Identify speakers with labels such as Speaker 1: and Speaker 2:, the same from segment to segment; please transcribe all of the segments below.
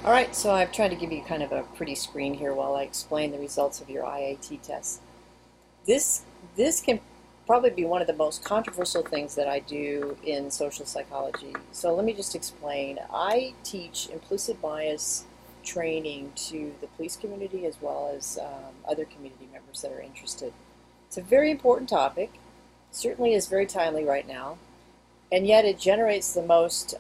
Speaker 1: All right, so I've tried to give you kind of a pretty screen here while I explain the results of your IAT test. This this can probably be one of the most controversial things that I do in social psychology. So let me just explain. I teach implicit bias training to the police community as well as other community members that are interested. It's a very important topic. Certainly is very timely right now, and yet it generates the most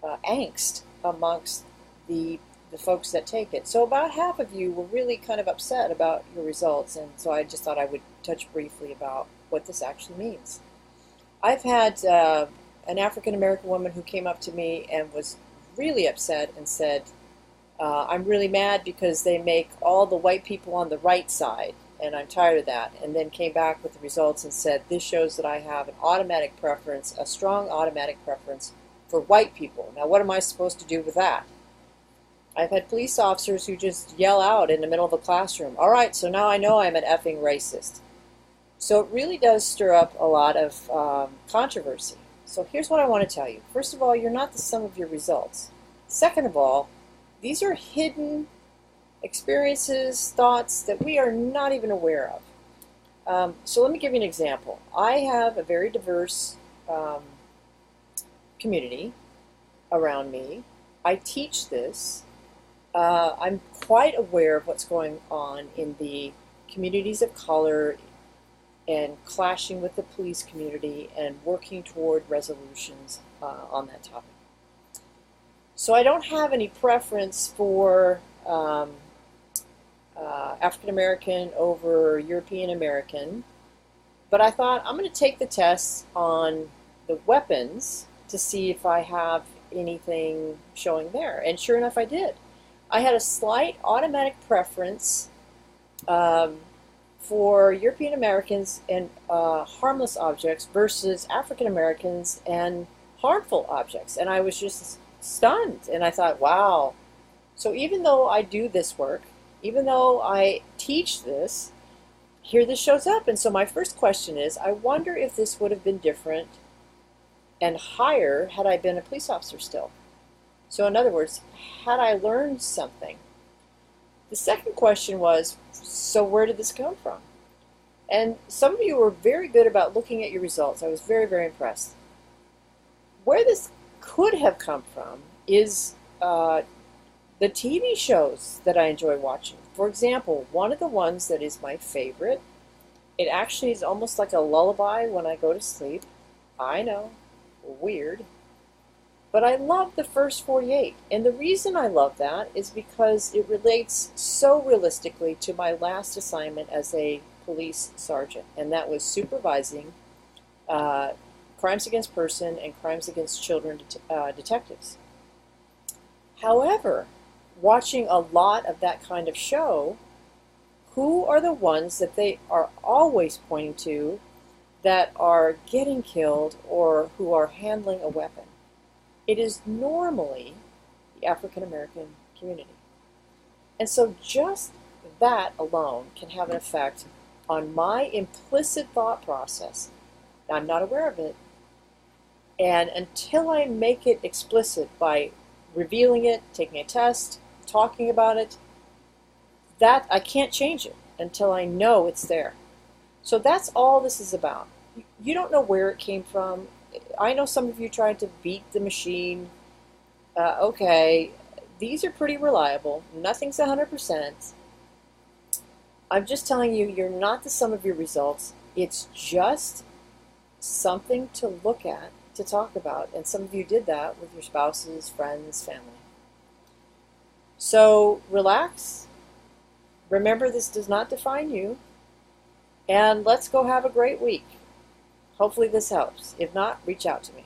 Speaker 1: angst amongst the folks that take it. So about half of you were really kind of upset about your results, and so I just thought I would touch briefly about what this actually means. I've had an African American woman who came up to me and was really upset and said, I'm really mad because they make all the white people on the right side, and I'm tired of that. And then came back with the results and said, this shows that I have an automatic preference, a strong automatic preference for white people. Now, what am I supposed to do with that? I've had police officers who just yell out in the middle of a classroom, all right, so now I know I'm an effing racist. So it really does stir up a lot of controversy. So here's what I want to tell you. First of all, you're not the sum of your results. Second of all, these are hidden experiences, thoughts that we are not even aware of. So let me give you an example. I have a very diverse community around me. I teach this. I'm quite aware of what's going on in the communities of color and clashing with the police community and working toward resolutions on that topic. So I don't have any preference for African American over European American, but I thought I'm going to take the test on the weapons to see if I have anything showing there. And sure enough, I did. I had a slight automatic preference for European Americans and harmless objects versus African Americans and harmful objects. And I was just stunned. And I thought, wow. So even though I do this work, even though I teach this, here this shows up. And so my first question is, I wonder if this would have been different and higher had I been a police officer still. So in other words, had I learned something? The second question was, so where did this come from? And some of you were very good about looking at your results. I was very, very impressed. Where this could have come from is the TV shows that I enjoy watching. For example, one of the ones that is my favorite, it actually is almost like a lullaby when I go to sleep. I know, weird. But I love the first 48. And the reason I love that is because it relates so realistically to my last assignment as a police sergeant. And that was supervising crimes against person and crimes against children detectives. However, watching a lot of that kind of show, who are the ones that they are always pointing to that are getting killed or who are handling a weapon? It is normally the African American community. And so just that alone can have an effect on my implicit thought process. I'm not aware of it. And until I make it explicit by revealing it, taking a test, talking about it, that I can't change it until I know it's there. So that's all this is about. You don't know where it came from. I know some of you tried to beat the machine. Okay, these are pretty reliable. Nothing's 100%. I'm just telling you, you're not the sum of your results. It's just something to look at, to talk about. And some of you did that with your spouses, friends, family. So relax. Remember, this does not define you. And let's go have a great week. Hopefully this helps. If not, reach out to me.